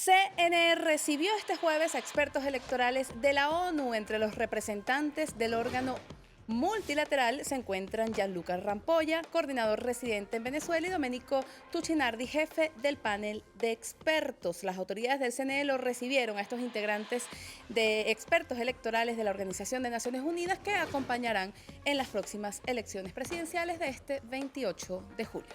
CNE recibió este jueves a expertos electorales de la ONU. Entre los representantes del órgano multilateral se encuentran Gianluca Rampolla, coordinador residente en Venezuela, y Domenico Tuccinardi, jefe del panel de expertos. Las autoridades del CNE lo recibieron a estos integrantes de expertos electorales de la Organización de Naciones Unidas que acompañarán en las próximas elecciones presidenciales de este 28 de julio.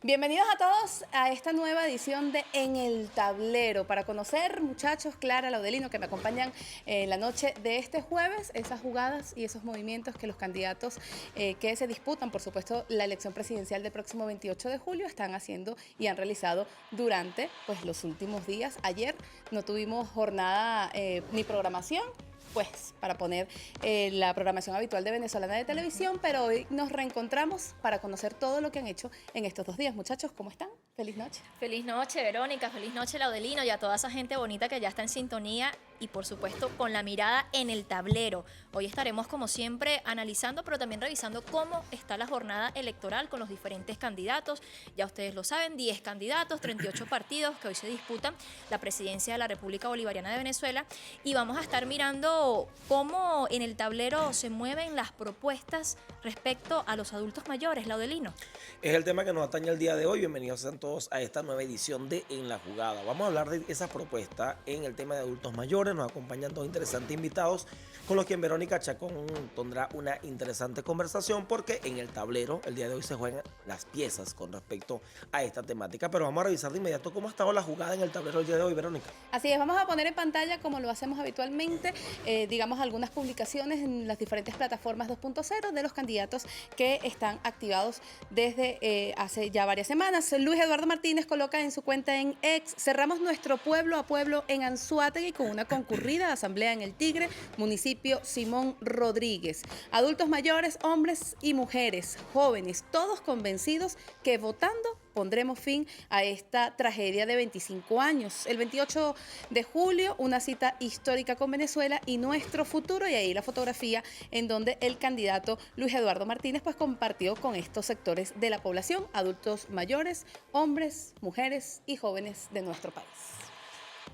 Bienvenidos a todos a esta nueva edición de En el Tablero. Para conocer, muchachos, Clara, Laudelino, que me acompañan en la noche de este jueves, esas jugadas y esos movimientos que los candidatos que se disputan, por supuesto, la elección presidencial del próximo 28 de julio están haciendo y han realizado durante los últimos días. Ayer no tuvimos jornada ni programación, pues para poner la programación habitual de Venezolana de Televisión, pero hoy nos reencontramos para conocer todo lo que han hecho en estos 2 días. Muchachos, ¿cómo están? Feliz noche. Feliz noche, Verónica, feliz noche, Laudelino, y a toda esa gente bonita que ya está en sintonía y, por supuesto, con la mirada en el tablero. Hoy estaremos, como siempre, analizando, pero también revisando cómo está la jornada electoral con los diferentes candidatos. Ya ustedes lo saben, 10 candidatos, 38 partidos que hoy se disputan la presidencia de la República Bolivariana de Venezuela, y vamos a estar mirando cómo en el tablero se mueven las propuestas respecto a los adultos mayores. Laudelino. Es el tema que nos atañe el día de hoy. Bienvenidos sean todos a esta nueva edición de En la Jugada. Vamos a hablar de esa propuesta en el tema de adultos mayores. Nos acompañan dos interesantes invitados con los que Verónica Chacón tendrá una interesante conversación, porque en el tablero el día de hoy se juegan las piezas con respecto a esta temática. Pero vamos a revisar de inmediato cómo ha estado la jugada en el tablero el día de hoy, Verónica. Así es, vamos a poner en pantalla, como lo hacemos habitualmente, digamos, algunas publicaciones en las diferentes plataformas 2.0 de los candidatos que están activados desde hace ya varias semanas. Luis Eduardo Martínez coloca en su cuenta en X: cerramos nuestro pueblo a pueblo en Anzoátegui con una concurrida asamblea en El Tigre, municipio Simón Rodríguez. Adultos mayores, hombres y mujeres, jóvenes, todos convencidos que votando pondremos fin a esta tragedia de 25 años. El 28 de julio, una cita histórica con Venezuela y nuestro futuro, y ahí la fotografía en donde el candidato Luis Eduardo Martínez compartió con estos sectores de la población, adultos mayores, hombres, mujeres y jóvenes de nuestro país.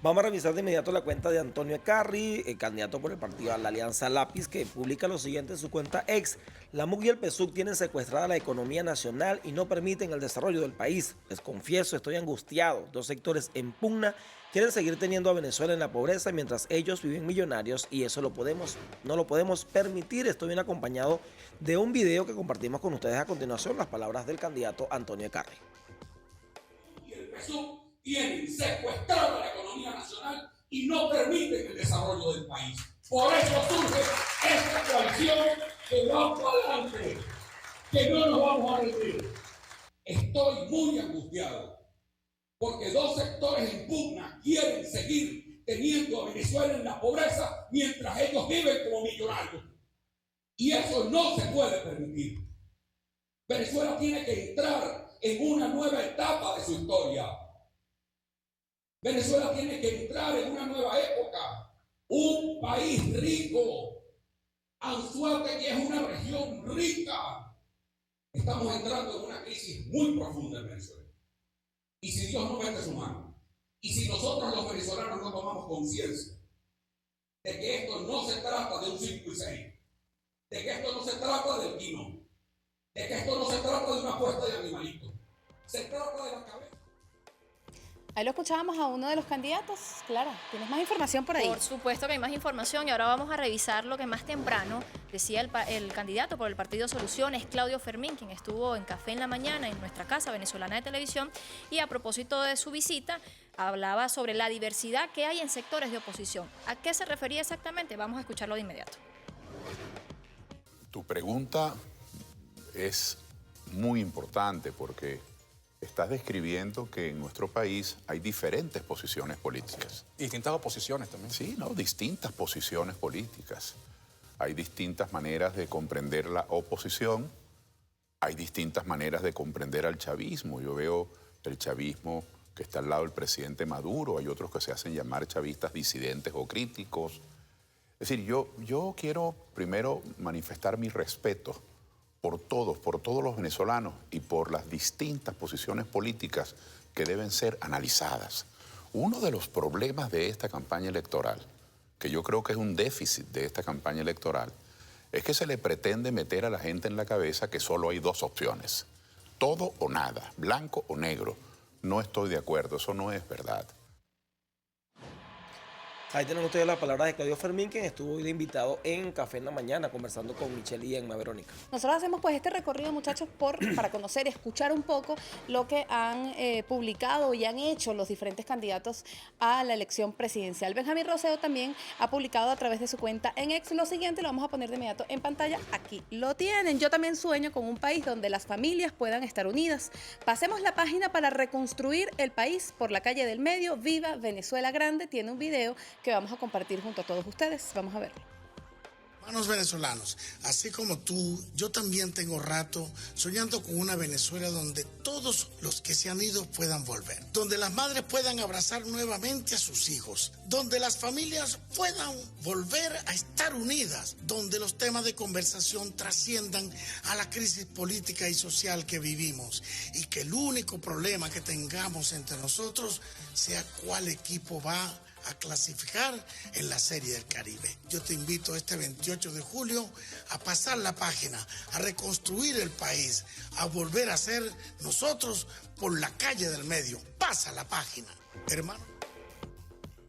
Vamos a revisar de inmediato la cuenta de Antonio Ecarri, el candidato por el partido de la Alianza Lápiz, que publica lo siguiente en su cuenta X: la MUC y el PSUV tienen secuestrada la economía nacional y no permiten el desarrollo del país. Les confieso, estoy angustiado. 2 sectores en pugna quieren seguir teniendo a Venezuela en la pobreza mientras ellos viven millonarios, y eso no lo podemos permitir. Estoy bien acompañado de un video que compartimos con ustedes a continuación, las palabras del candidato Antonio Ecarri. Y el PSUV tienen secuestrada la economía nacional y no permiten el desarrollo del país. Por eso surge esta coalición que va para adelante, que no nos vamos a rendir. Estoy muy angustiado porque 2 sectores en pugna quieren seguir teniendo a Venezuela en la pobreza mientras ellos viven como millonarios. Y eso no se puede permitir. Venezuela tiene que entrar en una nueva etapa de su historia. Venezuela tiene que entrar en una nueva época, un país rico. Anzoátegui es una región rica. Estamos entrando en una crisis muy profunda en Venezuela. Y si Dios no mete su mano, y si nosotros los venezolanos no tomamos conciencia de que esto no se trata de un 5 y 6, de que esto no se trata del vino, de que esto no se trata de una apuesta de animalitos, se trata de la cabeza. Ahí lo escuchábamos a uno de los candidatos. Clara, ¿tienes más información por ahí? Por supuesto que hay más información, y ahora vamos a revisar lo que más temprano decía el candidato por el partido Soluciones, Claudio Fermín, quien estuvo en Café en la Mañana en nuestra casa Venezolana de Televisión, y a propósito de su visita hablaba sobre la diversidad que hay en sectores de oposición. ¿A qué se refería exactamente? Vamos a escucharlo de inmediato. Tu pregunta es muy importante porque estás describiendo que en nuestro país hay diferentes posiciones políticas. Y distintas oposiciones también. Sí, ¿no? Distintas posiciones políticas. Hay distintas maneras de comprender la oposición, hay distintas maneras de comprender al chavismo. Yo veo el chavismo que está al lado del presidente Maduro, hay otros que se hacen llamar chavistas disidentes o críticos. Es decir, yo quiero primero manifestar mi respeto por todos los venezolanos y por las distintas posiciones políticas que deben ser analizadas. Uno de los problemas de esta campaña electoral, que yo creo que es un déficit de esta campaña electoral, es que se le pretende meter a la gente en la cabeza que solo hay dos opciones: todo o nada, blanco o negro. No estoy de acuerdo, eso no es verdad. Ahí tienen ustedes las palabras de Claudio Fermín, quien estuvo hoy de invitado en Café en la Mañana, conversando con Michelle y Emma Verónica. Nosotros hacemos pues este recorrido, muchachos, para conocer, escuchar un poco lo que han publicado y han hecho los diferentes candidatos a la elección presidencial. Benjamín Roseo también ha publicado a través de su cuenta en X lo siguiente, lo vamos a poner de inmediato en pantalla. Aquí lo tienen. Yo también sueño con un país donde las familias puedan estar unidas. Pasemos la página para reconstruir el país por la calle del medio. Viva Venezuela Grande. Tiene un video que vamos a compartir junto a todos ustedes. Vamos a verlo. Hermanos venezolanos, así como tú, yo también tengo rato soñando con una Venezuela donde todos los que se han ido puedan volver, donde las madres puedan abrazar nuevamente a sus hijos, donde las familias puedan volver a estar unidas, donde los temas de conversación trasciendan a la crisis política y social que vivimos y que el único problema que tengamos entre nosotros sea cuál equipo va a clasificar en la Serie del Caribe. Yo te invito este 28 de julio a pasar la página, a reconstruir el país, a volver a ser nosotros por la calle del medio. Pasa la página, hermano.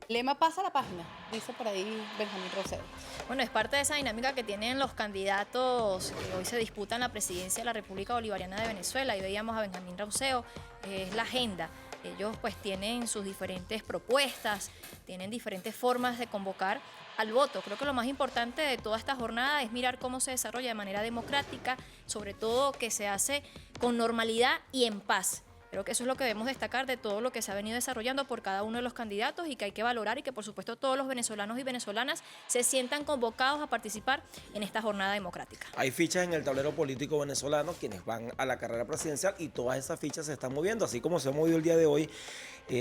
Lema pasa la página, dice por ahí Benjamín Rosero. Bueno, es parte de esa dinámica que tienen los candidatos que hoy se disputan la presidencia de la República Bolivariana de Venezuela. Y veíamos a Benjamín Roseo, es la agenda. Ellos pues tienen sus diferentes propuestas, tienen diferentes formas de convocar al voto. Creo que lo más importante de toda esta jornada es mirar cómo se desarrolla de manera democrática, sobre todo que se hace con normalidad y en paz. Creo que eso es lo que debemos destacar de todo lo que se ha venido desarrollando por cada uno de los candidatos y que hay que valorar y que por supuesto todos los venezolanos y venezolanas se sientan convocados a participar en esta jornada democrática. Hay fichas en el tablero político venezolano quienes van a la carrera presidencial y todas esas fichas se están moviendo, así como se ha movido el día de hoy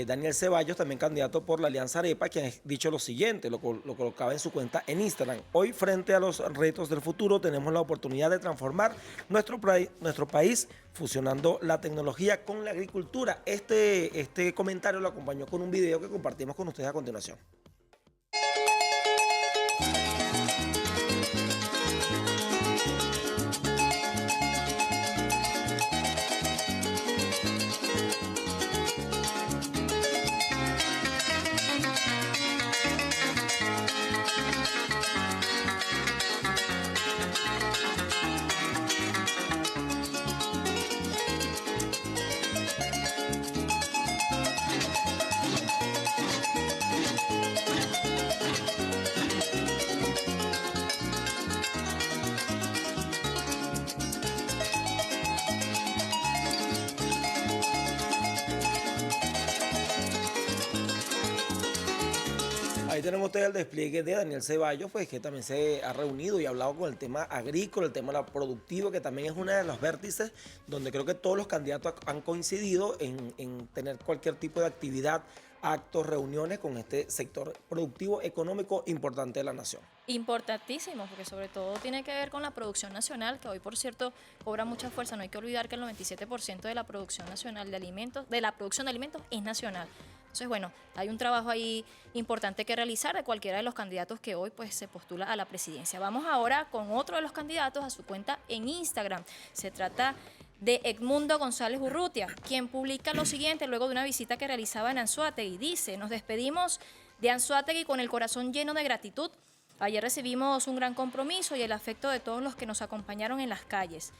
Daniel Ceballos, también candidato por la Alianza Arepa, quien ha dicho lo siguiente, lo colocaba en su cuenta en Instagram. Hoy, frente a los retos del futuro, tenemos la oportunidad de transformar nuestro país fusionando la tecnología con la agricultura. Este comentario lo acompañó con un video que compartimos con ustedes a continuación. Ahí tenemos ustedes el despliegue de Daniel Ceballos, pues que también se ha reunido y ha hablado con el tema agrícola, el tema productivo, que también es una de los vértices donde creo que todos los candidatos han coincidido en tener cualquier tipo de actividad, actos, reuniones con este sector productivo económico importante de la nación. Importantísimo, porque sobre todo tiene que ver con la producción nacional, que hoy por cierto cobra mucha fuerza. No hay que olvidar que el 97% de la producción nacional de alimentos, de la producción de alimentos es nacional. Entonces, bueno, hay un trabajo ahí importante que realizar de cualquiera de los candidatos que hoy pues se postula a la presidencia. Vamos ahora con otro de los candidatos a su cuenta en Instagram. Se trata de Edmundo González Urrutia, quien publica lo siguiente luego de una visita que realizaba en Anzoátegui. Dice: nos despedimos de Anzoátegui con el corazón lleno de gratitud. Ayer recibimos un gran compromiso y el afecto de todos los que nos acompañaron en las calles.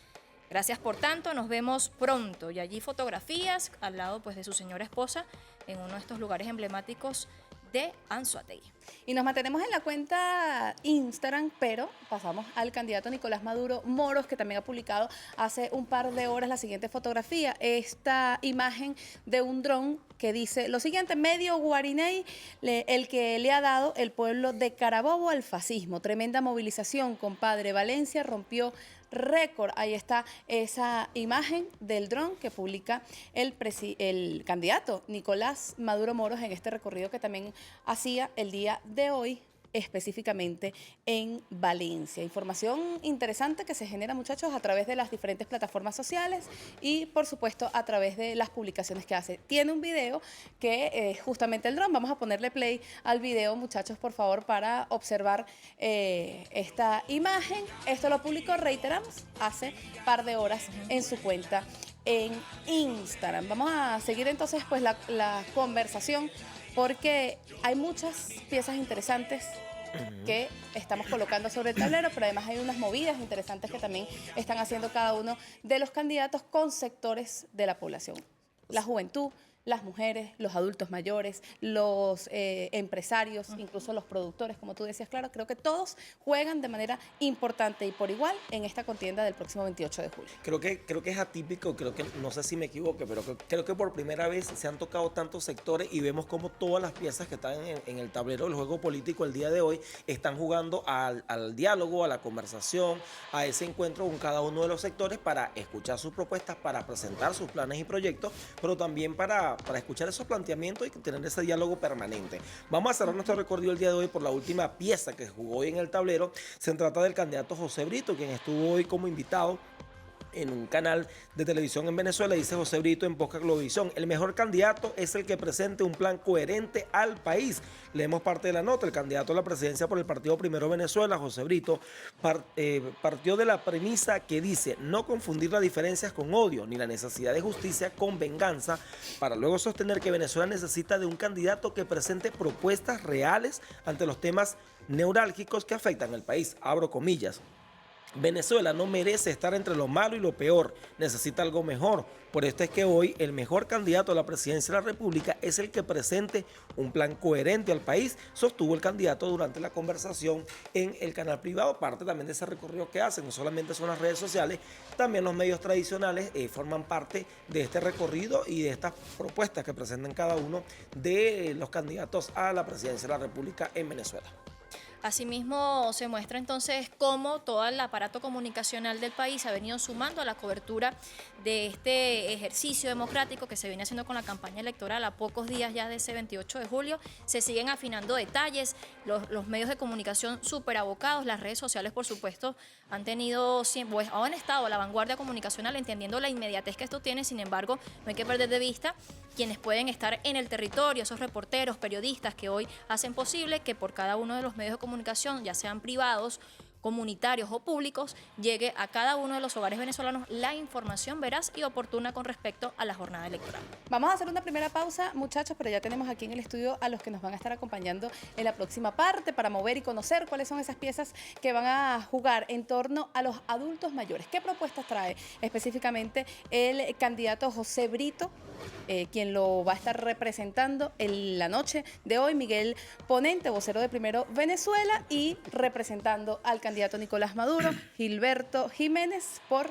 Gracias por tanto, nos vemos pronto. Y allí fotografías al lado pues de su señora esposa en uno de estos lugares emblemáticos de Anzoátegui. Y nos mantenemos en la cuenta Instagram, pero pasamos al candidato Nicolás Maduro Moros, que también ha publicado hace un par de horas la siguiente fotografía, esta imagen de un dron que dice lo siguiente: medio Guariney, el que le ha dado el pueblo de Carabobo al fascismo. Tremenda movilización, compadre. Valencia rompió récord. Ahí está esa imagen del dron que publica el candidato Nicolás Maduro Moros en este recorrido que también hacía el día de hoy específicamente en Valencia. Información interesante que se genera, muchachos, a través de las diferentes plataformas sociales y, por supuesto, a través de las publicaciones que hace. Tiene un video que es justamente el dron. Vamos a ponerle play al video, muchachos, por favor, para observar esta imagen. Esto lo publicó, reiteramos, hace par de horas en su cuenta en Instagram. Vamos a seguir entonces pues la conversación, porque hay muchas piezas interesantes que estamos colocando sobre el tablero, pero además hay unas movidas interesantes que también están haciendo cada uno de los candidatos con sectores de la población. La juventud, las mujeres, los adultos mayores, los empresarios, incluso los productores, como tú decías, claro, creo que todos juegan de manera importante y por igual en esta contienda del próximo 28 de julio. Creo que es atípico, no sé si me equivoque, pero creo que por primera vez se han tocado tantos sectores y vemos como todas las piezas que están en el tablero del juego político el día de hoy están jugando al diálogo, a la conversación, a ese encuentro con cada uno de los sectores para escuchar sus propuestas, para presentar sus planes y proyectos, pero también para escuchar esos planteamientos y tener ese diálogo permanente. Vamos a cerrar nuestro recorrido el día de hoy por la última pieza que jugó hoy en el tablero. Se trata del candidato José Brito, quien estuvo hoy como invitado en un canal de televisión en Venezuela. Dice José Brito en Poca Globovisión: el mejor candidato es el que presente un plan coherente al país. Leemos parte de la nota. El candidato a la presidencia por el partido Primero Venezuela, José Brito, partió de la premisa que dice no confundir las diferencias con odio, ni la necesidad de justicia con venganza, para luego sostener que Venezuela necesita de un candidato que presente propuestas reales ante los temas neurálgicos que afectan al país. Abro comillas. Venezuela no merece estar entre lo malo y lo peor, necesita algo mejor. Por esto es que hoy el mejor candidato a la presidencia de la República es el que presente un plan coherente al país, sostuvo el candidato durante la conversación en el canal privado. Parte también de ese recorrido que hacen, no solamente son las redes sociales, también los medios tradicionales forman parte de este recorrido y de estas propuestas que presentan cada uno de los candidatos a la presidencia de la República en Venezuela. Asimismo, se muestra entonces cómo todo el aparato comunicacional del país ha venido sumando a la cobertura de este ejercicio democrático que se viene haciendo con la campaña electoral. A pocos días ya de ese 28 de julio se siguen afinando detalles, los medios de comunicación súper abocados, las redes sociales, por supuesto, han estado a la vanguardia comunicacional, entendiendo la inmediatez que esto tiene. Sin embargo, no hay que perder de vista quienes pueden estar en el territorio, esos reporteros, periodistas que hoy hacen posible que por cada uno de los medios de comunicación, ya sean privados, comunitarios o públicos, llegue a cada uno de los hogares venezolanos la información veraz y oportuna con respecto a la jornada electoral. Vamos a hacer una primera pausa, muchachos, pero ya tenemos aquí en el estudio a los que nos van a estar acompañando en la próxima parte para mover y conocer cuáles son esas piezas que van a jugar en torno a los adultos mayores. ¿Qué propuestas trae específicamente el candidato José Brito, quien lo va a estar representando en la noche de hoy? Miguel Ponente, vocero de Primero Venezuela, y representando al candidato Nicolás Maduro, Gilberto Jiménez, por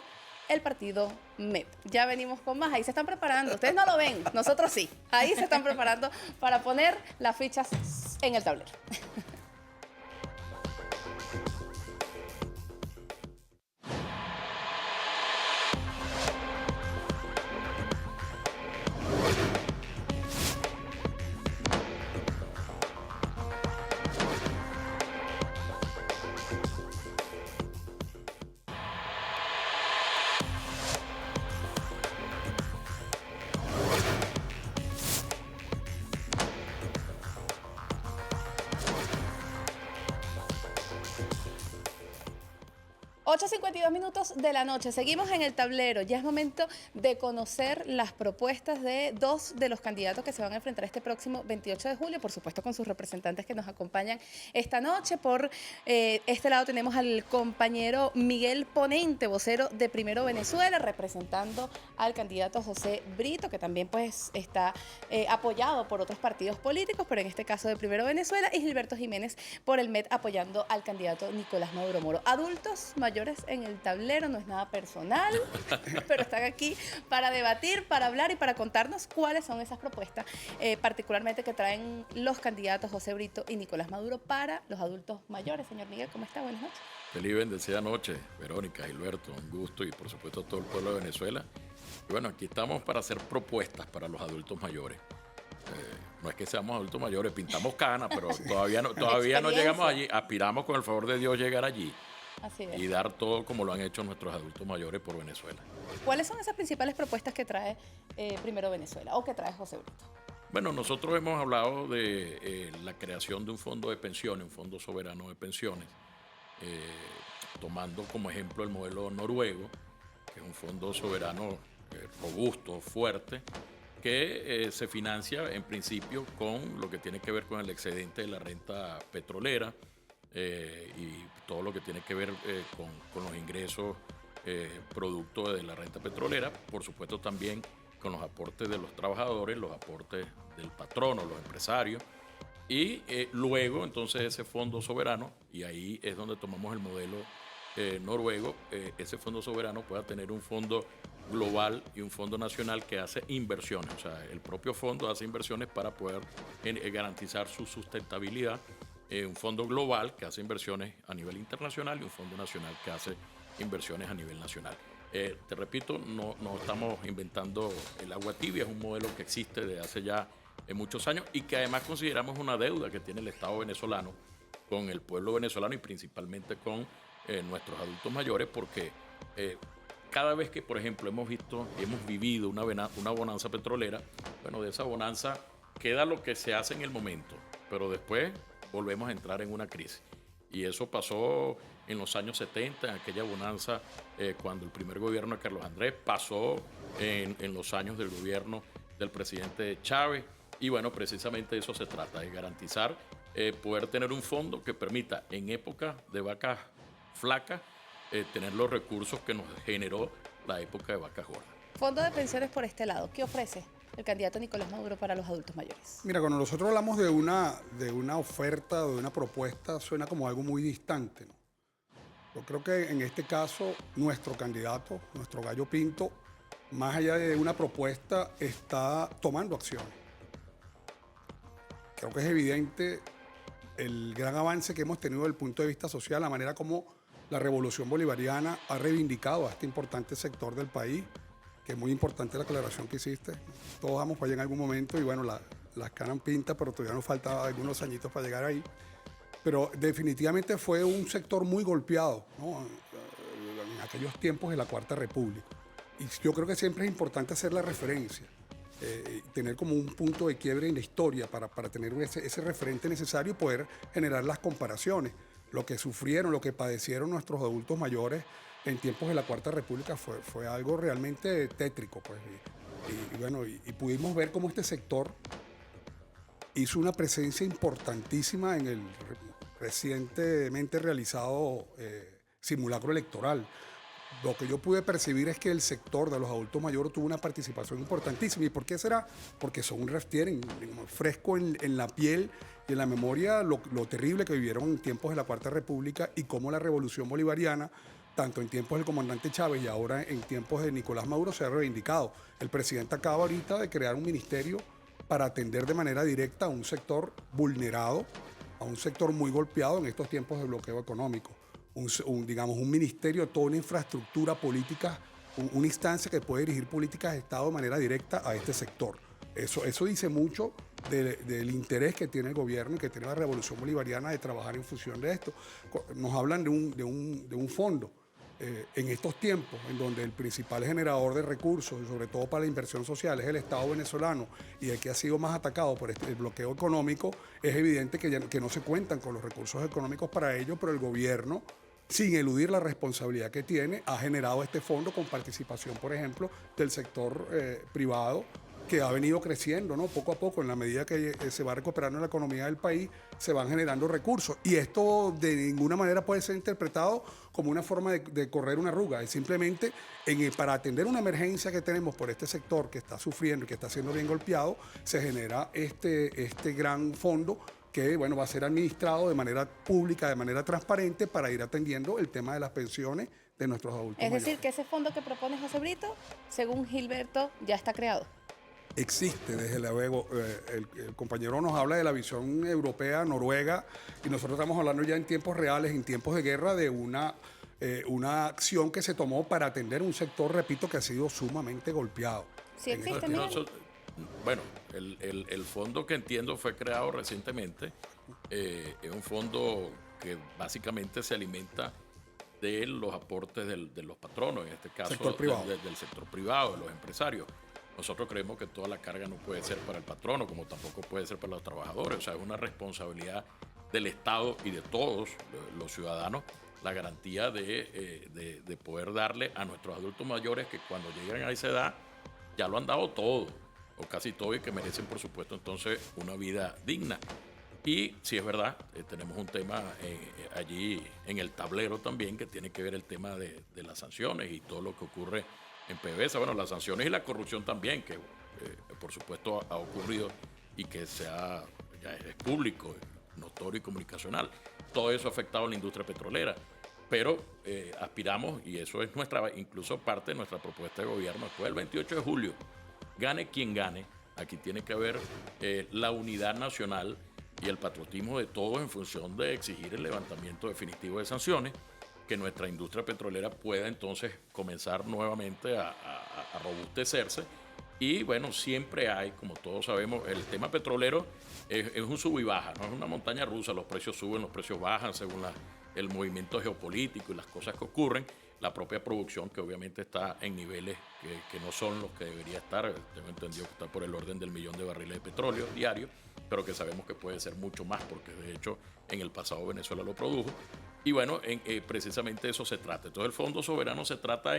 el partido MEP. Ya venimos con más, ahí se están preparando. Ustedes no lo ven, nosotros sí. Ahí se están preparando para poner las fichas en el tablero. 8:52 minutos de la noche. Seguimos en el tablero. Ya es momento de conocer las propuestas de dos de los candidatos que se van a enfrentar este próximo 28 de julio, por supuesto con sus representantes que nos acompañan esta noche. Por este lado tenemos al compañero Miguel Ponente, vocero de Primero Venezuela, representando al candidato José Brito, que también pues está apoyado por otros partidos políticos, pero en este caso de Primero Venezuela, y Gilberto Jiménez por el MED apoyando al candidato Nicolás Maduro Moro. Adultos mayores en el tablero, no es nada personal, pero están aquí para debatir, para hablar y para contarnos cuáles son esas propuestas, particularmente que traen los candidatos José Brito y Nicolás Maduro para los adultos mayores. Señor Miguel, ¿cómo está? Buenas noches. Feliz y bendecida noche, Verónica, Gilberto, un gusto, y por supuesto todo el pueblo de Venezuela. Y bueno, aquí estamos para hacer propuestas para los adultos mayores. No es que seamos adultos mayores, pintamos canas, pero todavía no llegamos allí. Aspiramos con el favor de Dios llegar allí Así es. y dar todo como lo han hecho nuestros adultos mayores por Venezuela. ¿Cuáles son esas principales propuestas que trae primero Venezuela o que trae José Brito? Bueno, nosotros hemos hablado de la creación de un fondo de pensiones, un fondo soberano de pensiones, tomando como ejemplo el modelo noruego, que es un fondo soberano robusto, fuerte, que se financia en principio con lo que tiene que ver con el excedente de la renta petrolera y todo lo que tiene que ver con los ingresos producto de la renta petrolera, por supuesto también con los aportes de los trabajadores, los aportes del patrono, los empresarios, y luego entonces ese fondo soberano, y ahí es donde tomamos el modelo noruego, ese fondo soberano pueda tener un fondo global y un fondo nacional que hace inversiones, o sea, el propio fondo hace inversiones para poder garantizar su sustentabilidad, un fondo global que hace inversiones a nivel internacional y un fondo nacional que hace inversiones a nivel nacional. Te repito, no estamos inventando el agua tibia, es un modelo que existe desde hace ya muchos años y que además consideramos una deuda que tiene el Estado venezolano con el pueblo venezolano y principalmente con nuestros adultos mayores, porque cada vez que, por ejemplo, hemos vivido una bonanza petrolera, bueno, de esa bonanza queda lo que se hace en el momento, pero después volvemos a entrar en una crisis. Y eso pasó en los años 70, en aquella bonanza, cuando el primer gobierno de Carlos Andrés, pasó en los años del gobierno del presidente Chávez. Y bueno, precisamente de eso se trata, de garantizar poder tener un fondo que permita en época de vacas flacas tener los recursos que nos generó la época de vacas gordas. Fondo de pensiones por este lado, ¿qué ofrece el candidato Nicolás Maduro para los adultos mayores? Mira, cuando nosotros hablamos de una oferta, de una propuesta, suena como algo muy distante, ¿no? Yo creo que en este caso nuestro candidato, nuestro gallo Pinto, más allá de una propuesta, está tomando acciones. Creo que es evidente el gran avance que hemos tenido desde el punto de vista social, la manera como la revolución bolivariana ha reivindicado a este importante sector del país, que es muy importante la aclaración que hiciste. Todos vamos para allá en algún momento y bueno, las canas pintas, pero todavía nos faltan algunos añitos para llegar ahí. Pero definitivamente fue un sector muy golpeado, ¿no? En aquellos tiempos de la Cuarta República. Y yo creo que siempre es importante hacer la referencia, tener como un punto de quiebre en la historia para tener ese referente necesario y poder generar las comparaciones. Lo que sufrieron, lo que padecieron nuestros adultos mayores en tiempos de la Cuarta República fue algo realmente tétrico, pues. Y pudimos ver cómo este sector hizo una presencia importantísima en el recientemente realizado simulacro electoral. Lo que yo pude percibir es que el sector de los adultos mayores tuvo una participación importantísima. ¿Y por qué será? Porque tienen fresco en la piel y en la memoria lo terrible que vivieron en tiempos de la Cuarta República y cómo la revolución bolivariana, tanto en tiempos del comandante Chávez y ahora en tiempos de Nicolás Maduro, se ha reivindicado. El presidente acaba ahorita de crear un ministerio para atender de manera directa a un sector vulnerado, a un sector muy golpeado en estos tiempos de bloqueo económico. Un ministerio, toda una infraestructura política, una instancia que puede dirigir políticas de Estado de manera directa a este sector. Eso dice mucho del interés que tiene el gobierno y que tiene la revolución bolivariana de trabajar en función de esto. Nos hablan de un fondo. En estos tiempos, en donde el principal generador de recursos, sobre todo para la inversión social, es el Estado venezolano y el que ha sido más atacado por el bloqueo económico, es evidente que no se cuentan con los recursos económicos para ello, pero el gobierno, sin eludir la responsabilidad que tiene, ha generado este fondo con participación, por ejemplo, del sector privado, que ha venido creciendo, ¿no? Poco a poco, en la medida que se va recuperando la economía del país, se van generando recursos. Y esto de ninguna manera puede ser interpretado como una forma de correr una arruga. Es simplemente para atender una emergencia que tenemos por este sector que está sufriendo y que está siendo bien golpeado, se genera este gran fondo que bueno, va a ser administrado de manera pública, de manera transparente, para ir atendiendo el tema de las pensiones de nuestros adultos mayores. Es decir, que ese fondo que propone José Brito, según Gilberto, ya está creado. Existe, desde luego, el compañero nos habla de la visión europea, noruega, y nosotros estamos hablando ya en tiempos reales, en tiempos de guerra, de una acción que se tomó para atender un sector, repito, que ha sido sumamente golpeado. Sí existe, Miguel. Bueno, el fondo que entiendo fue creado recientemente, es un fondo que básicamente se alimenta de los aportes de los patronos, en este caso Sector privado. del sector privado, de los empresarios. Nosotros creemos que toda la carga no puede ser para el patrono, como tampoco puede ser para los trabajadores. O sea, es una responsabilidad del Estado y de todos los ciudadanos la garantía de poder darle a nuestros adultos mayores que cuando llegan a esa edad ya lo han dado todo, o casi todo, y que merecen, por supuesto, entonces una vida digna. Y si es verdad, tenemos un tema allí en el tablero también que tiene que ver el tema de las sanciones y todo lo que ocurre en PDVSA. Bueno, las sanciones y la corrupción también, que por supuesto ha ocurrido y que ya es público, notorio y comunicacional. Todo eso ha afectado a la industria petrolera. Pero aspiramos, y eso es incluso parte de nuestra propuesta de gobierno, después del 28 de julio, gane quien gane, aquí tiene que haber la unidad nacional y el patriotismo de todos en función de exigir el levantamiento definitivo de sanciones, que nuestra industria petrolera pueda entonces comenzar nuevamente a robustecerse. Y bueno, siempre hay, como todos sabemos, el tema petrolero es un sub y baja, no es una montaña rusa, los precios suben, los precios bajan según el movimiento geopolítico y las cosas que ocurren, la propia producción que obviamente está en niveles que no son los que debería estar, tengo entendido que está por el orden del 1.000.000 de barriles de petróleo diario, pero que sabemos que puede ser mucho más porque de hecho en el pasado Venezuela lo produjo. Y bueno, precisamente eso se trata. Entonces el Fondo Soberano se trata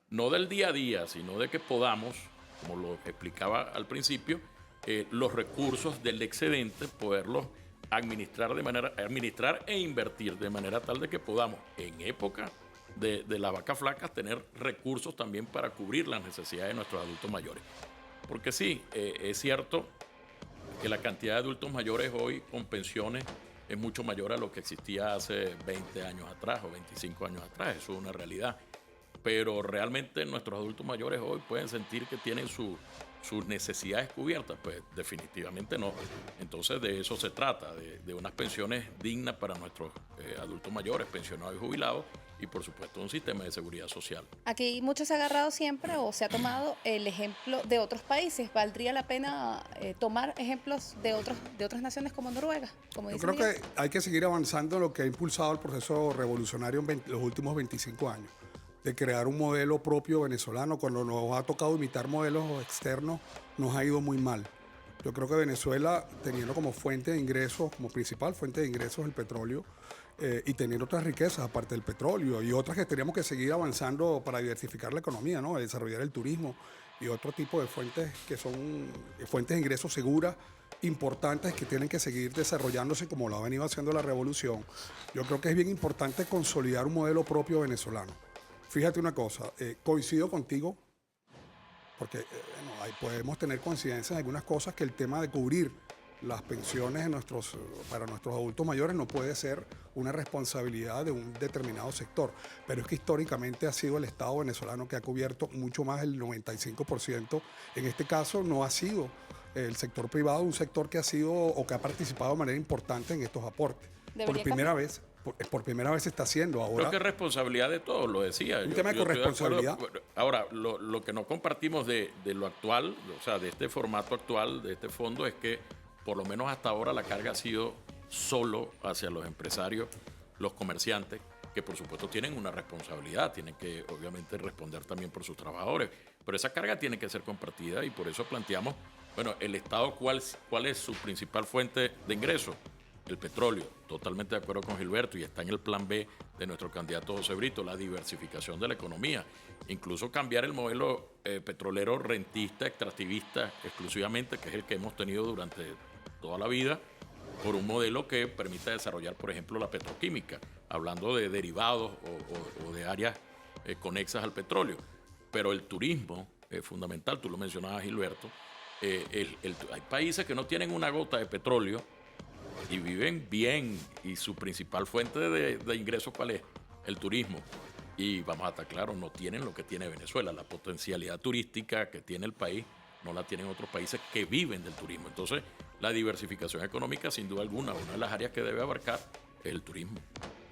no del día a día, sino de que podamos, como lo explicaba al principio, los recursos del excedente, poderlos administrar e invertir de manera tal de que podamos, en época de las vacas flacas, tener recursos también para cubrir las necesidades de nuestros adultos mayores. Porque sí, es cierto que la cantidad de adultos mayores hoy con pensiones es mucho mayor a lo que existía hace 20 años atrás o 25 años atrás, eso es una realidad. Pero realmente nuestros adultos mayores hoy pueden sentir que tienen sus necesidades cubiertas, pues definitivamente no. Entonces de eso se trata, de unas pensiones dignas para nuestros adultos mayores, pensionados y jubilados, y por supuesto un sistema de seguridad social. Aquí mucho se ha agarrado siempre o se ha tomado el ejemplo de otros países. ¿Valdría la pena tomar ejemplos de otras naciones como Noruega? Como Yo dice creo Miguel? que hay que seguir avanzando en lo que ha impulsado el proceso revolucionario en los últimos 25 años, de crear un modelo propio venezolano. Cuando nos ha tocado imitar modelos externos, nos ha ido muy mal. Yo creo que Venezuela, teniendo como fuente de ingresos, como principal fuente de ingresos el petróleo, y teniendo otras riquezas aparte del petróleo y otras que teníamos que seguir avanzando para diversificar la economía, ¿no? Desarrollar el turismo y otro tipo de fuentes que son fuentes de ingresos seguras, importantes, que tienen que seguir desarrollándose como lo ha venido haciendo la revolución. Yo creo que es bien importante consolidar un modelo propio venezolano. Fíjate una cosa, coincido contigo, porque bueno, ahí podemos tener coincidencias en algunas cosas, que el tema de cubrir las pensiones para nuestros adultos mayores no puede ser una responsabilidad de un determinado sector, pero es que históricamente ha sido el Estado venezolano que ha cubierto mucho más del 95%. En este caso no ha sido el sector privado, un sector que ha sido o que ha participado de manera importante en estos aportes. Por primera vez se está haciendo ahora. Creo que es responsabilidad de todos, lo decía. Un tema de corresponsabilidad. Ahora, lo que no compartimos de lo actual, o sea, de este formato actual, de este fondo, es que por lo menos hasta ahora la carga ha sido solo hacia los empresarios, los comerciantes, que por supuesto tienen una responsabilidad, tienen que obviamente responder también por sus trabajadores, pero esa carga tiene que ser compartida y por eso planteamos, bueno, el Estado, ¿cuál es su principal fuente de ingreso? El petróleo. Totalmente de acuerdo con Gilberto, y está en el plan B de nuestro candidato José Brito, la diversificación de la economía, incluso cambiar el modelo petrolero rentista, extractivista exclusivamente, que es el que hemos tenido durante toda la vida, por un modelo que permita desarrollar, por ejemplo, la petroquímica, hablando de derivados o de áreas conexas al petróleo. Pero el turismo es fundamental, tú lo mencionabas, Gilberto. Hay países que no tienen una gota de petróleo y viven bien, y su principal fuente de ingresos, ¿cuál es? El turismo. Y vamos a estar claros, no tienen lo que tiene Venezuela, la potencialidad turística que tiene el país no la tienen otros países que viven del turismo. Entonces, la diversificación económica, sin duda alguna, una de las áreas que debe abarcar es el turismo.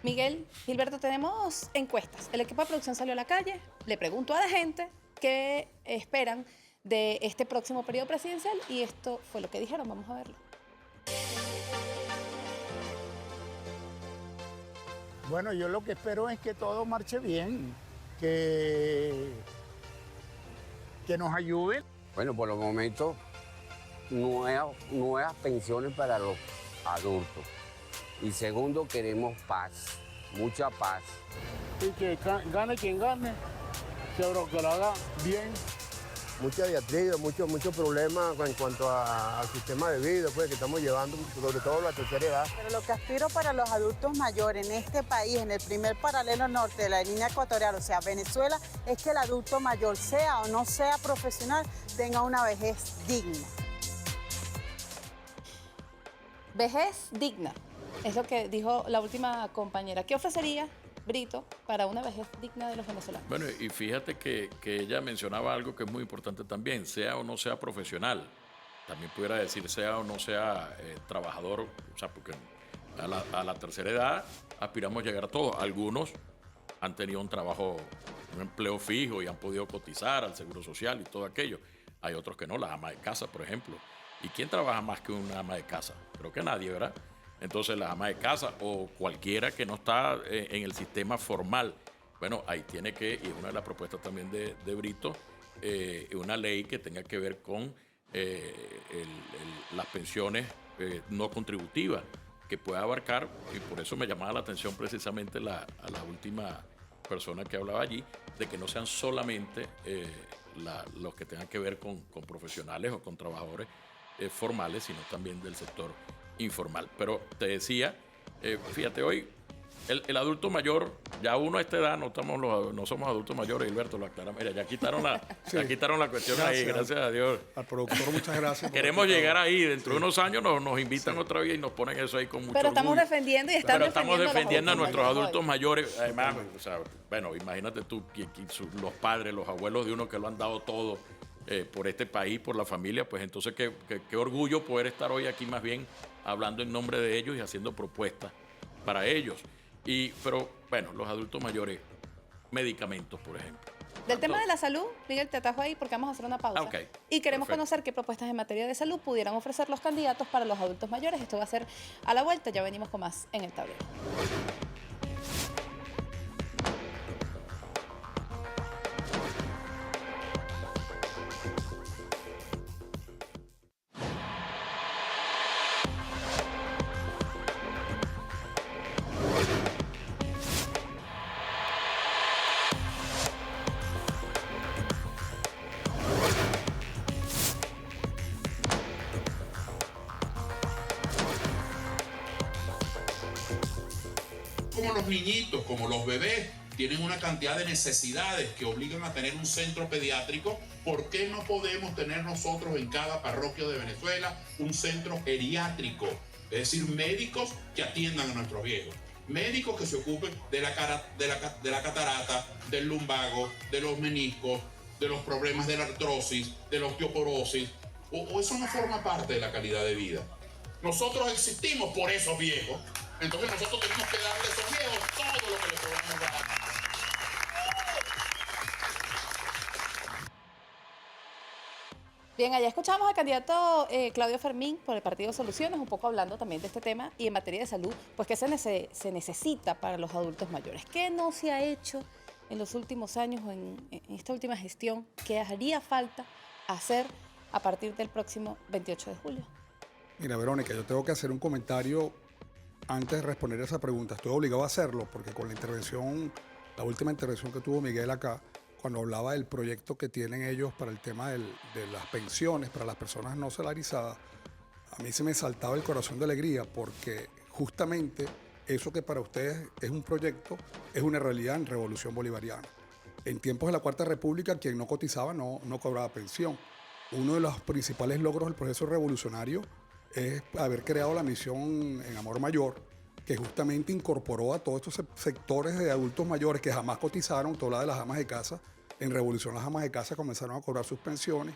Miguel, Gilberto, tenemos encuestas. El equipo de producción salió a la calle, le preguntó a la gente qué esperan de este próximo periodo presidencial y esto fue lo que dijeron. Vamos a verlo. Bueno, yo lo que espero es que todo marche bien, que nos ayuden. Bueno, por el momento, nuevas pensiones para los adultos. Y segundo, queremos paz, mucha paz. Y que gane quien gane, pero que lo haga bien. Mucha diatriba, muchos problemas en cuanto al sistema de vida pues, que estamos llevando, sobre todo la tercera edad. Pero lo que aspiro para los adultos mayores en este país, en el primer paralelo norte de la línea ecuatorial, o sea, Venezuela, es que el adulto mayor, sea o no sea profesional, tenga una vejez digna. Vejez digna, es lo que dijo la última compañera. ¿Qué ofrecería Brito para una vejez digna de los venezolanos? Bueno, y fíjate que ella mencionaba algo que es muy importante también, sea o no sea profesional, también pudiera decir sea o no sea trabajador, o sea, porque a la tercera edad aspiramos a llegar a todos. Algunos han tenido un trabajo, un empleo fijo y han podido cotizar al Seguro Social y todo aquello. Hay otros que no, las amas de casa, por ejemplo. ¿Y quién trabaja más que una ama de casa? Creo que nadie, ¿verdad? Entonces, las amas de casa o cualquiera que no está en el sistema formal, bueno, ahí tiene que, y es una de las propuestas también de Brito, una ley que tenga que ver con las pensiones no contributivas, que pueda abarcar, y por eso me llamaba la atención precisamente a la última persona que hablaba allí, de que no sean solamente los que tengan que ver con profesionales o con trabajadores formales, sino también del sector informal. Pero te decía, fíjate, hoy el adulto mayor, ya uno a esta edad no somos adultos mayores, Gilberto, lo aclaramos. Mira, ya quitaron la cuestión. Gracias ahí, gracias a Dios. Al productor, muchas gracias. Queremos llegar ahí, dentro de unos años nos invitan otra vez y nos ponen eso ahí con mucho Pero estamos orgullo. defendiendo y estamos defendiendo a nuestros mayores adultos hoy. mayores. Además, o sea, bueno, imagínate tú, los padres, los abuelos de uno que lo han dado todo por este país, por la familia, pues entonces qué orgullo poder estar hoy aquí más bien hablando en nombre de ellos y haciendo propuestas para ellos. Pero bueno, los adultos mayores, medicamentos, por ejemplo. Del tema de la salud, Miguel, te atajo ahí porque vamos a hacer una pausa. Ok, Y queremos perfecto. conocer qué propuestas en materia de salud pudieran ofrecer los candidatos para los adultos mayores. Esto va a ser a la vuelta, ya venimos con más en el tablero. Como los niñitos, como los bebés, tienen una cantidad de necesidades que obligan a tener un centro pediátrico, ¿por qué no podemos tener nosotros en cada parroquia de Venezuela un centro geriátrico? Es decir, médicos que atiendan a nuestros viejos. Médicos que se ocupen de la catarata, del lumbago, de los meniscos, de los problemas de la artrosis, de la osteoporosis. O eso no forma parte de la calidad de vida. Nosotros existimos por esos viejos. Entonces nosotros tenemos que darle a esos viejos todo lo que les podemos dar. Bien, allá escuchamos al candidato Claudio Fermín por el Partido Soluciones, un poco hablando también de este tema y en materia de salud, pues ¿qué se necesita para los adultos mayores? ¿Qué no se ha hecho en los últimos años o en esta última gestión que haría falta hacer a partir del próximo 28 de julio? Mira, Verónica, yo tengo que hacer un comentario antes de responder esa pregunta. Estoy obligado a hacerlo porque con la última intervención que tuvo Miguel acá, cuando hablaba del proyecto que tienen ellos para el tema de las pensiones para las personas no salarizadas, a mí se me saltaba el corazón de alegría porque justamente eso que para ustedes es un proyecto es una realidad en Revolución Bolivariana. En tiempos de la Cuarta República, quien no cotizaba no cobraba pensión. Uno de los principales logros del proceso revolucionario es haber creado la misión en Amor Mayor, que justamente incorporó a todos estos sectores de adultos mayores que jamás cotizaron, toda de las amas de casa. En Revolución las amas de casa comenzaron a cobrar sus pensiones.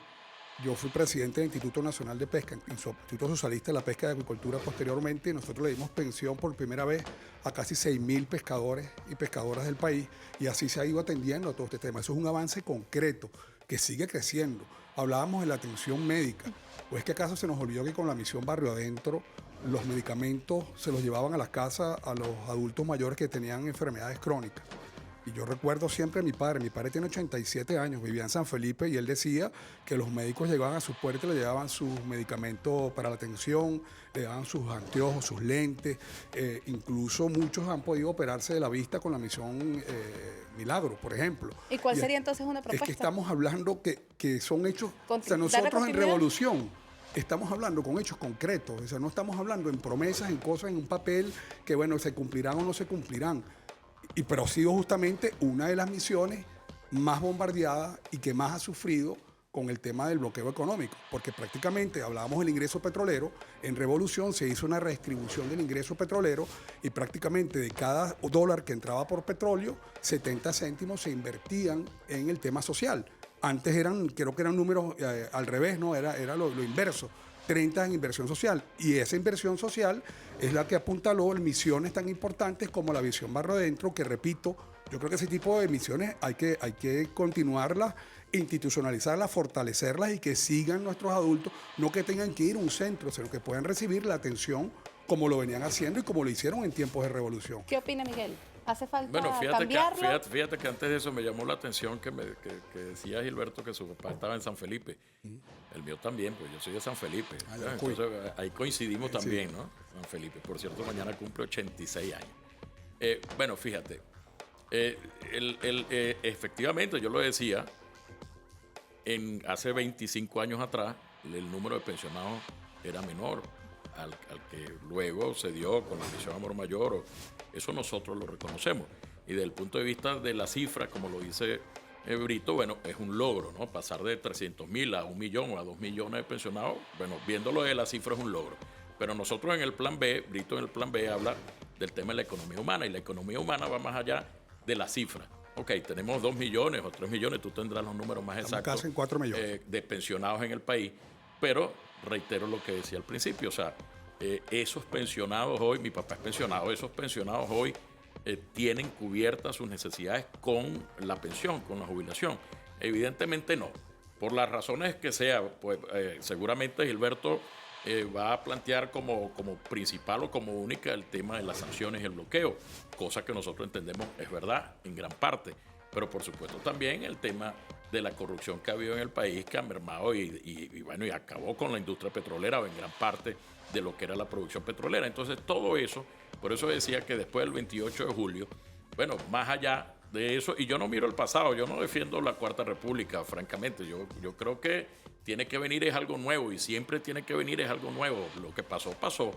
Yo fui presidente del Instituto Nacional de Pesca, Instituto Socialista de la Pesca y Acuicultura posteriormente, y nosotros le dimos pensión por primera vez a casi 6.000 pescadores y pescadoras del país, y así se ha ido atendiendo a todo este tema. Eso es un avance concreto que sigue creciendo. hablábamos de la atención médica. ¿O es que acaso se nos olvidó que con la misión Barrio Adentro los medicamentos se los llevaban a las casas a los adultos mayores que tenían enfermedades crónicas? Y yo recuerdo siempre a mi padre tiene 87 años, vivía en San Felipe y él decía que los médicos llegaban a su puerta y le llevaban sus medicamentos para la atención, le llevaban sus anteojos, sus lentes, incluso muchos han podido operarse de la vista con la misión Milagro, por ejemplo. ¿Y cuál sería entonces una propuesta? Es que estamos hablando que son hechos, o sea, ¿Darle nosotros en continuidad? Revolución estamos hablando con hechos concretos, o sea, no estamos hablando en promesas, en cosas, en un papel que, bueno, se cumplirán o no se cumplirán. Pero ha sido justamente una de las misiones más bombardeadas y que más ha sufrido con el tema del bloqueo económico, porque prácticamente hablábamos del ingreso petrolero, en Revolución se hizo una redistribución del ingreso petrolero y prácticamente de cada dólar que entraba por petróleo, 70 céntimos se invertían en el tema social. Antes creo que eran números al revés, ¿no? Era lo inverso. 30 en inversión social, y esa inversión social es la que apuntaló misiones tan importantes como la visión Barrio Adentro, que repito, yo creo que ese tipo de misiones hay que continuarlas, institucionalizarlas, fortalecerlas y que sigan nuestros adultos, no que tengan que ir a un centro, sino que puedan recibir la atención como lo venían haciendo y como lo hicieron en tiempos de Revolución. ¿Qué opina Miguel? ¿Hace falta Bueno, cambiarlo? fíjate que antes de eso me llamó la atención que decía Gilberto que su papá estaba en San Felipe. El mío también, pues yo soy de San Felipe. Entonces ahí coincidimos también, ¿no? San Felipe. Por cierto, mañana cumple 86 años. Bueno, fíjate. Efectivamente, yo lo decía, hace 25 años atrás, el número de pensionados era menor al que luego se dio con la misión Amor Mayor. Eso nosotros lo reconocemos. Y desde el punto de vista de la cifra, como lo dice Brito, bueno, es un logro, ¿no? Pasar de 300.000 a 1 millón o a 2 millones de pensionados, bueno, viéndolo de la cifra es un logro. Pero nosotros en el plan B, Brito en el plan B habla del tema de la economía humana, y la economía humana va más allá de la cifra. Ok, tenemos 2 millones o 3 millones, tú tendrás los números más exactos. Casi en 4 millones. De pensionados en el país, pero reitero lo que decía al principio, o sea, esos pensionados hoy, mi papá es pensionado, esos pensionados hoy tienen cubiertas sus necesidades con la pensión, con la jubilación. Evidentemente no, por las razones que sea, pues seguramente Gilberto va a plantear como principal o como única el tema de las sanciones y el bloqueo, cosa que nosotros entendemos es verdad en gran parte, pero por supuesto también el tema de la corrupción que ha habido en el país, que ha mermado y acabó con la industria petrolera o en gran parte de lo que era la producción petrolera. Entonces todo eso, por eso decía que después del 28 de julio, bueno, más allá de eso, y yo no miro el pasado, yo no defiendo la Cuarta República, francamente, yo creo que tiene que venir es algo nuevo y siempre tiene que venir es algo nuevo. Lo que pasó, pasó,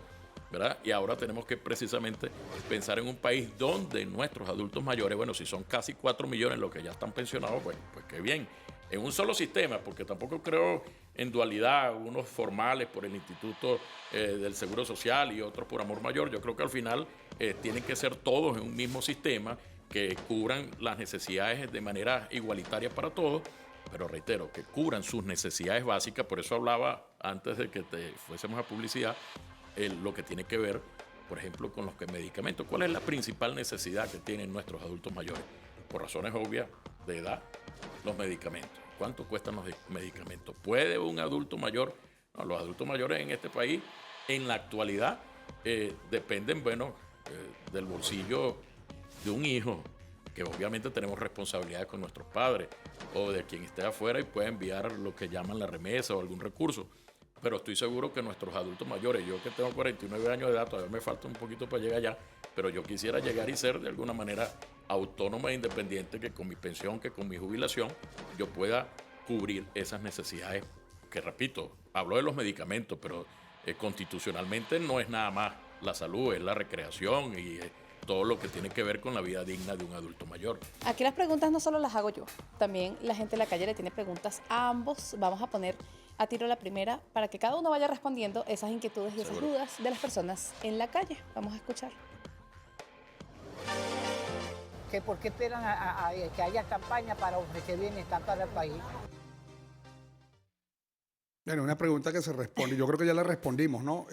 ¿verdad? Y ahora tenemos que precisamente pensar en un país donde nuestros adultos mayores, bueno, si son casi 4 millones los que ya están pensionados, bueno, pues qué bien, en un solo sistema, porque tampoco creo en dualidad, unos formales por el Instituto del Seguro Social y otros por Amor Mayor. Yo creo que al final tienen que ser todos en un mismo sistema que cubran las necesidades de manera igualitaria para todos, pero reitero, que cubran sus necesidades básicas. Por eso hablaba antes de que fuésemos a publicidad, lo que tiene que ver, por ejemplo, con los medicamentos. ¿Cuál es la principal necesidad que tienen nuestros adultos mayores? Por razones obvias de edad, los medicamentos. ¿Cuánto cuestan los medicamentos? ¿Puede un adulto mayor? No, los adultos mayores en este país, en la actualidad, dependen, bueno, del bolsillo de un hijo, que obviamente tenemos responsabilidades con nuestros padres o de quien esté afuera y puede enviar lo que llaman la remesa o algún recurso. Pero estoy seguro que nuestros adultos mayores, yo que tengo 49 años de edad, todavía me falta un poquito para llegar allá, pero yo quisiera llegar y ser de alguna manera autónoma e independiente, que con mi pensión, que con mi jubilación, yo pueda cubrir esas necesidades. Que repito, hablo de los medicamentos, pero constitucionalmente no es nada más la salud, es la recreación y todo lo que tiene que ver con la vida digna de un adulto mayor. Aquí las preguntas no solo las hago yo, también la gente en la calle le tiene preguntas a ambos. Vamos a poner a tiro la primera para que cada uno vaya respondiendo esas inquietudes y esas dudas de las personas en la calle. Vamos a escuchar. ¿Por qué esperan a que haya campaña para ofrecer bienestar para el país? Bueno, una pregunta que se responde, yo creo que ya la respondimos, ¿no?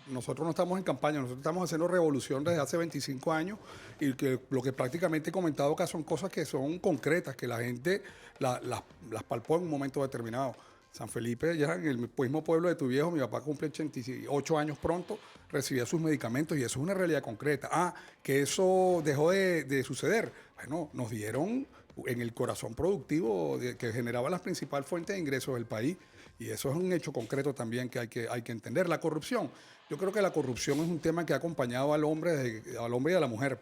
Nosotros no estamos en campaña, nosotros estamos haciendo revolución desde hace 25 años y que lo que prácticamente he comentado acá son cosas que son concretas, que la gente las palpó en un momento determinado. San Felipe, ya en el mismo pueblo de tu viejo, mi papá cumple 88 años pronto, recibía sus medicamentos y eso es una realidad concreta. Que eso dejó de suceder. Bueno, nos dieron en el corazón productivo que generaba las principales fuentes de ingresos del país. Y eso es un hecho concreto también que hay que entender. La corrupción. Yo creo que la corrupción es un tema que ha acompañado al hombre y a la mujer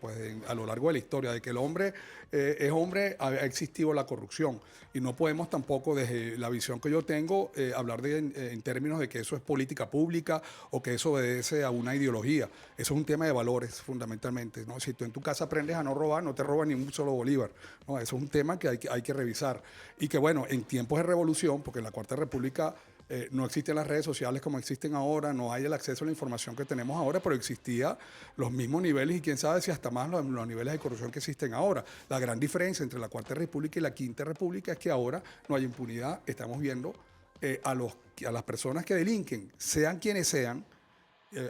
a lo largo de la historia. De que el hombre es hombre, ha existido la corrupción. Y no podemos tampoco, desde la visión que yo tengo, hablar en términos de que eso es política pública o que eso obedece a una ideología. Eso es un tema de valores, fundamentalmente, ¿no? Si tú en tu casa aprendes a no robar, no te robas ni un solo bolívar, ¿no? Eso es un tema que hay que revisar. Y que, bueno, en tiempos de revolución, porque en la Cuarta República no existen las redes sociales como existen ahora, no hay el acceso a la información que tenemos ahora, pero existía los mismos niveles y quién sabe si hasta más los niveles de corrupción que existen ahora. La gran diferencia entre la Cuarta República y la Quinta República es que ahora no hay impunidad. Estamos viendo a las personas que delinquen, sean quienes sean,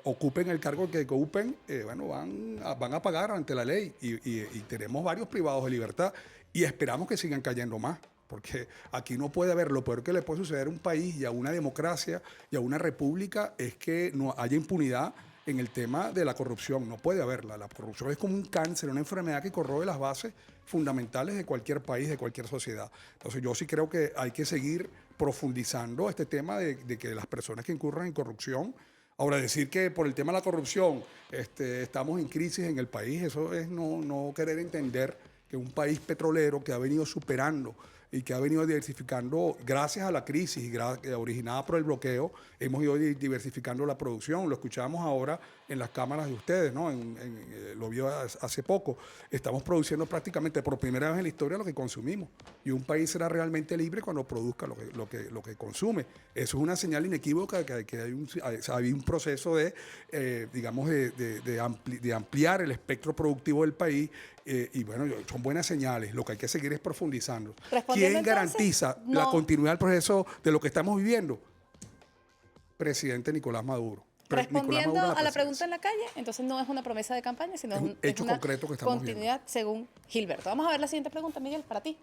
ocupen el cargo que ocupen, bueno, van a pagar ante la ley y tenemos varios privados de libertad y esperamos que sigan cayendo más. Porque aquí no puede haber, lo peor que le puede suceder a un país y a una democracia y a una república es que no haya impunidad en el tema de la corrupción. No puede haberla. La corrupción es como un cáncer, una enfermedad que corroe las bases fundamentales de cualquier país, de cualquier sociedad. Entonces yo sí creo que hay que seguir profundizando este tema de que las personas que incurran en corrupción. Ahora, decir que por el tema de la corrupción estamos en crisis en el país, eso es no querer entender que un país petrolero que ha venido superando y que ha venido diversificando, gracias a la crisis originada por el bloqueo, hemos ido diversificando la producción. Lo escuchamos ahora en las cámaras de ustedes, ¿no? Lo vio hace poco. Estamos produciendo prácticamente por primera vez en la historia lo que consumimos. Y un país será realmente libre cuando produzca lo que consume. Eso es una señal inequívoca de que hay un proceso de ampliar el espectro productivo del país. Y bueno, son buenas señales. Lo que hay que seguir es profundizando. ¿Quién garantiza la continuidad del proceso de lo que estamos viviendo? Presidente Nicolás Maduro. Respondiendo a la pregunta en la calle, entonces no es una promesa de campaña, sino es una concreto que estamos continuidad viendo. Según Gilberto. Vamos a ver la siguiente pregunta, Miguel, para ti.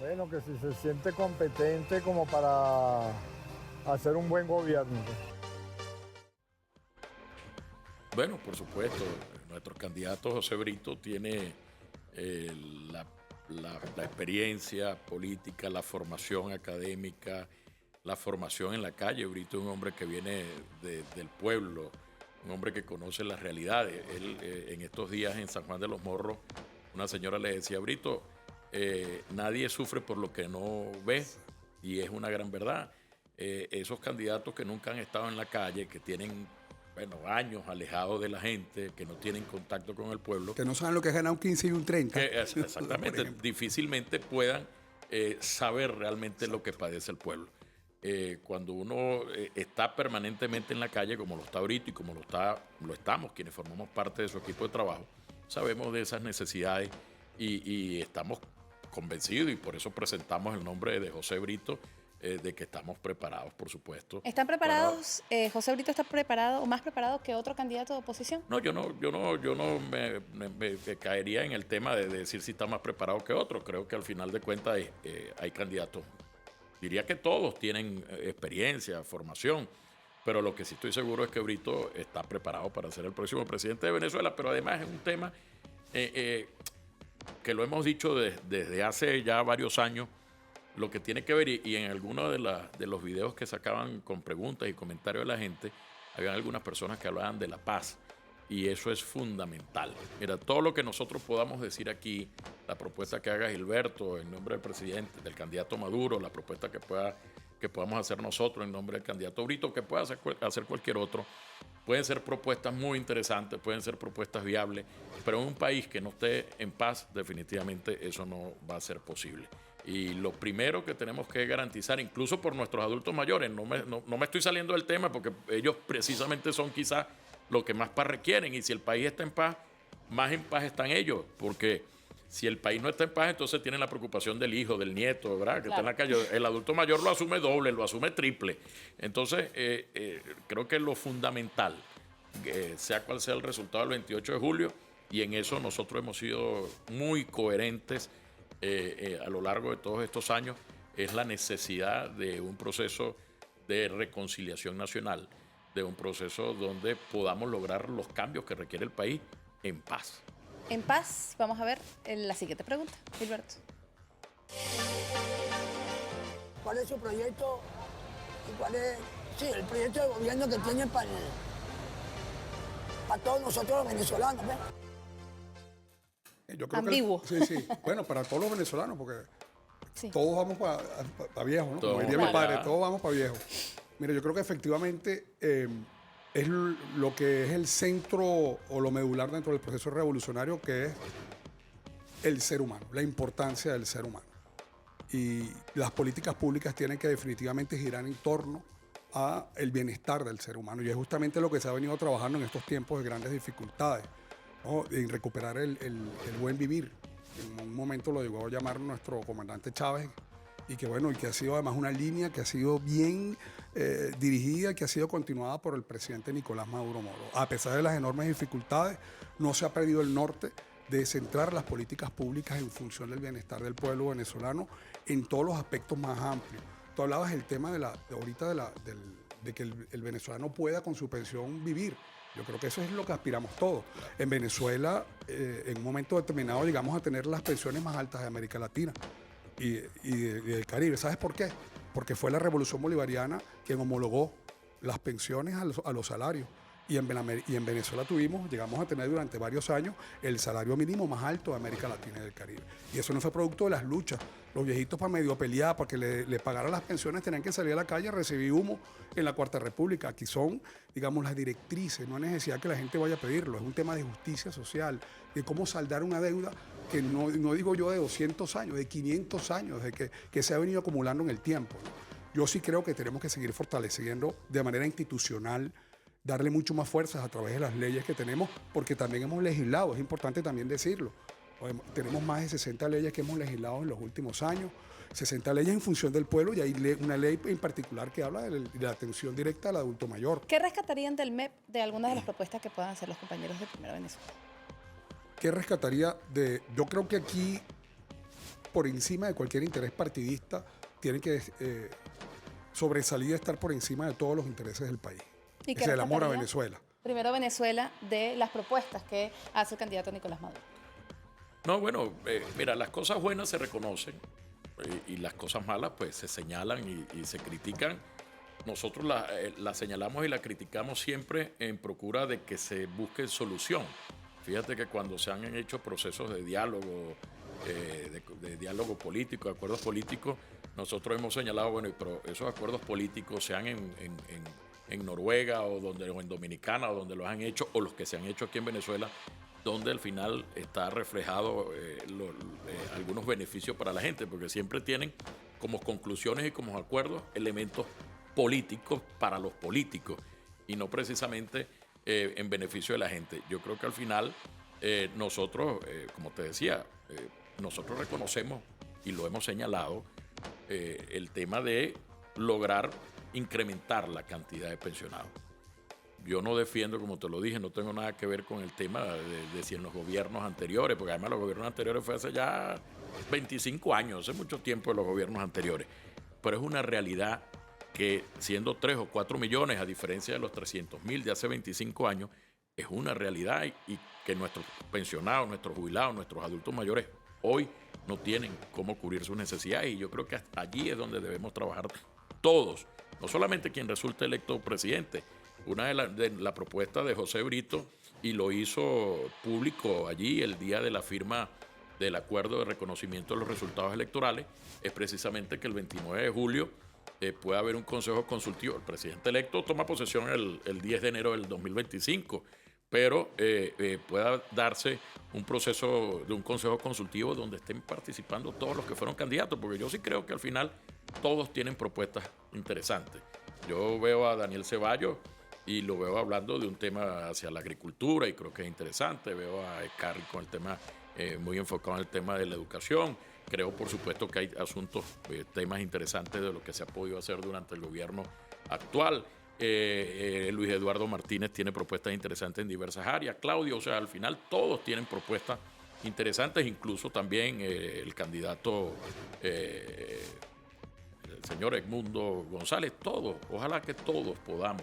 Bueno, que si se siente competente como para hacer un buen gobierno. Bueno, por supuesto, nuestro candidato José Brito tiene la experiencia política, la formación académica, la formación en la calle. Brito es un hombre que viene del pueblo, un hombre que conoce las realidades. Él, en estos días en San Juan de los Morros, una señora le decía: Brito, nadie sufre por lo que no ve, y es una gran verdad. Esos candidatos que nunca han estado en la calle, que tienen años alejados de la gente, que no tienen contacto con el pueblo. Que no saben lo que es ganar un 15 y un 30. Exactamente, difícilmente puedan saber realmente lo que padece el pueblo. Cuando uno está permanentemente en la calle, como lo está Brito y como lo estamos, quienes formamos parte de su equipo de trabajo, sabemos de esas necesidades y estamos convencidos, y por eso presentamos el nombre de José Brito, de que estamos preparados, por supuesto. ¿Están preparados? ¿José Brito está preparado o más preparado que otro candidato de oposición? No, yo no me caería en el tema de decir si está más preparado que otro. Creo que al final de cuentas hay candidatos. Diría que todos tienen experiencia, formación, pero lo que sí estoy seguro es que Brito está preparado para ser el próximo presidente de Venezuela, pero además es un tema que lo hemos dicho desde hace ya varios años. Lo que tiene que ver, y en algunos de los videos que sacaban con preguntas y comentarios de la gente, habían algunas personas que hablaban de la paz, y eso es fundamental. Mira, todo lo que nosotros podamos decir aquí, la propuesta que haga Gilberto en nombre del presidente, del candidato Maduro, la propuesta que podamos hacer nosotros en nombre del candidato Brito, que pueda hacer cualquier otro, pueden ser propuestas muy interesantes, pueden ser propuestas viables, pero en un país que no esté en paz, definitivamente eso no va a ser posible. Y lo primero que tenemos que garantizar, incluso por nuestros adultos mayores, no me estoy saliendo del tema porque ellos precisamente son quizás los que más paz requieren, y si el país está en paz, más en paz están ellos, porque Si el país no está en paz, entonces tienen la preocupación del hijo, del nieto, ¿verdad? Que está en la calle. El adulto mayor lo asume doble, lo asume triple. Entonces, creo que lo fundamental, sea cual sea el resultado del 28 de julio, y en eso nosotros hemos sido muy coherentes a lo largo de todos estos años, es la necesidad de un proceso de reconciliación nacional, de un proceso donde podamos lograr los cambios que requiere el país en paz. En paz, vamos a ver la siguiente pregunta, Gilberto. ¿Cuál es su proyecto y cuál es el proyecto de gobierno que tiene para todos nosotros los venezolanos? Yo creo ambiguo. Sí. Bueno, para todos los venezolanos, porque todos vamos para viejo, ¿no? Como diría mi padre, todos vamos para viejo. Mira, yo creo que efectivamente es lo que es el centro o lo medular dentro del proceso revolucionario, que es el ser humano, la importancia del ser humano. Y las políticas públicas tienen que definitivamente girar en torno a el bienestar del ser humano. Y es justamente lo que se ha venido trabajando en estos tiempos de grandes dificultades, ¿no? En recuperar el buen vivir. En un momento lo llegó a llamar nuestro comandante Chávez, y que bueno, y que ha sido además una línea que ha sido bien dirigida, que ha sido continuada por el presidente Nicolás Maduro Moro. A pesar de las enormes dificultades, no se ha perdido el norte de centrar las políticas públicas en función del bienestar del pueblo venezolano en todos los aspectos más amplios. Tú hablabas del tema de que el venezolano pueda con su pensión vivir. Yo creo que eso es lo que aspiramos todos. En Venezuela, en un momento determinado, llegamos a tener las pensiones más altas de América Latina y del Caribe. ¿Sabes por qué? Porque fue la Revolución Bolivariana quien homologó las pensiones a los salarios. Y en Venezuela llegamos a tener durante varios años el salario mínimo más alto de América Latina y del Caribe. Y eso no fue producto de las luchas. Los viejitos para medio pelear, para que le pagaran las pensiones, tenían que salir a la calle a recibir humo en la Cuarta República. Aquí son, digamos, las directrices. No hay necesidad que la gente vaya a pedirlo. Es un tema de justicia social, de cómo saldar una deuda que no digo yo de 200 años, de 500 años, de que se ha venido acumulando en el tiempo, ¿no? Yo sí creo que tenemos que seguir fortaleciendo de manera institucional, darle mucho más fuerzas a través de las leyes que tenemos, porque también hemos legislado, es importante también decirlo. Tenemos más de 60 leyes que hemos legislado en los últimos años, 60 leyes en función del pueblo, y hay una ley en particular que habla de la atención directa al adulto mayor. ¿Qué rescatarían del MEP de algunas de las propuestas que puedan hacer los compañeros de Primero Venezuela? ¿Qué rescataría de...? Yo creo que aquí, por encima de cualquier interés partidista, tienen que sobresalir y estar por encima de todos los intereses del país. ¿Y es el amor a Venezuela. Primero Venezuela, de las propuestas que hace el candidato Nicolás Maduro. No, bueno, mira, las cosas buenas se reconocen y las cosas malas pues se señalan y se critican. Nosotros las señalamos y las criticamos siempre en procura de que se busque solución. Fíjate que cuando se han hecho procesos de diálogo, de diálogo político, de acuerdos políticos, nosotros hemos señalado, bueno, pero esos acuerdos políticos sean en Noruega o en Dominicana, o donde los han hecho, o los que se han hecho aquí en Venezuela, donde al final está reflejado algunos beneficios para la gente, porque siempre tienen como conclusiones y como acuerdos elementos políticos para los políticos y no precisamente en beneficio de la gente. Yo creo que al final nosotros, como te decía, nosotros reconocemos y lo hemos señalado, el tema de lograr incrementar la cantidad de pensionados. Yo no defiendo, como te lo dije, no tengo nada que ver con el tema de si en los gobiernos anteriores, porque además los gobiernos anteriores fue hace ya 25 años, hace mucho tiempo de los gobiernos anteriores. Pero es una realidad que siendo 3 o 4 millones, a diferencia de los 300.000 de hace 25 años, es una realidad y que nuestros pensionados, nuestros jubilados, nuestros adultos mayores hoy no tienen cómo cubrir sus necesidades, y yo creo que hasta allí es donde debemos trabajar todos, no solamente quien resulte electo presidente. Una de la propuesta de José Brito, y lo hizo público allí el día de la firma del acuerdo de reconocimiento de los resultados electorales, es precisamente que el 29 de julio pueda haber un consejo consultivo. El presidente electo toma posesión el 10 de enero del 2025, pero pueda darse un proceso de un consejo consultivo donde estén participando todos los que fueron candidatos, porque yo sí creo que al final todos tienen propuestas interesantes. Yo veo a Daniel Ceballos y lo veo hablando de un tema hacia la agricultura y creo que es interesante. Veo a Carri con el tema muy enfocado en el tema de la educación. Creo, por supuesto, que hay asuntos, temas interesantes de lo que se ha podido hacer durante el gobierno actual. Luis Eduardo Martínez tiene propuestas interesantes en diversas áreas. Claudio, o sea, al final todos tienen propuestas interesantes, incluso también el candidato, el señor Edmundo González, todos, ojalá que todos podamos,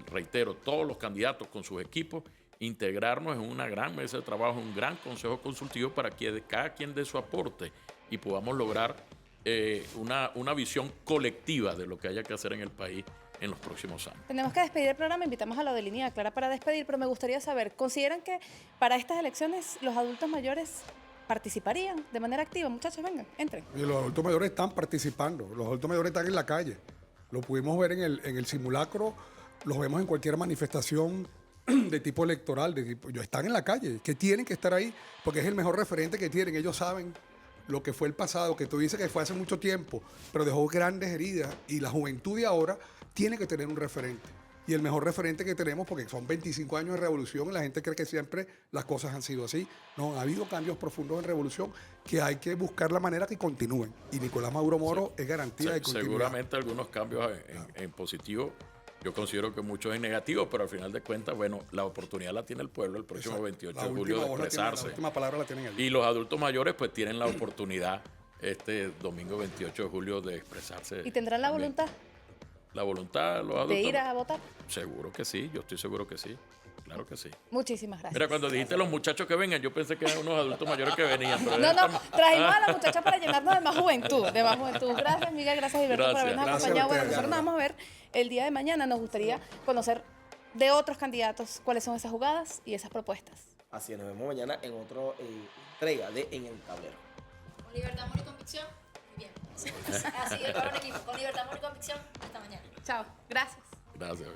reitero, todos los candidatos con sus equipos, integrarnos en una gran mesa de trabajo, un gran consejo consultivo para que cada quien dé su aporte y podamos lograr una visión colectiva de lo que haya que hacer en el país en los próximos años. Tenemos que despedir el programa, invitamos a la Odelini y a Clara para despedir, pero me gustaría saber, ¿consideran que para estas elecciones los adultos mayores participarían de manera activa? Muchachos, vengan, entren. Y los adultos mayores están participando, los adultos mayores están en la calle. Lo pudimos ver en el simulacro, los vemos en cualquier manifestación de tipo electoral, están en la calle, que tienen que estar ahí, porque es el mejor referente que tienen. Ellos saben lo que fue el pasado, que tú dices que fue hace mucho tiempo, pero dejó grandes heridas, y la juventud de ahora tiene que tener un referente. Y el mejor referente que tenemos, porque son 25 años de revolución, y la gente cree que siempre las cosas han sido así. No, ha habido cambios profundos en revolución que hay que buscar la manera que continúen. Y Nicolás Maduro Moro es garantía de continuidad. Seguramente algunos cambios en positivo. Yo considero que muchos en negativo, pero al final de cuentas, bueno, la oportunidad la tiene el pueblo el próximo 28 de julio de expresarse. La última palabra la tienen ellos. Y los adultos mayores pues tienen la oportunidad este domingo 28 de julio de expresarse. ¿Y tendrán la voluntad? La voluntad, los adultos. ¿De ir a votar? Seguro que sí, yo estoy seguro que sí. Claro que sí. Muchísimas gracias. Mira, cuando dijiste los muchachos que vengan, yo pensé que eran unos adultos mayores que venían. Pero no, trajimos a la muchacha para llenarnos de más juventud, Gracias, Miguel, gracias, Gilberto, por habernos acompañado. Bueno, nosotros nos vamos a ver el día de mañana. Nos gustaría conocer de otros candidatos cuáles son esas jugadas y esas propuestas. Así es, nos vemos mañana en otra entrega de En el Tablero. Con libertad, amor y convicción. Bien. Así que todo el equipo. Con libertad, amor y convicción. Hasta mañana. Chao. Gracias. Gracias.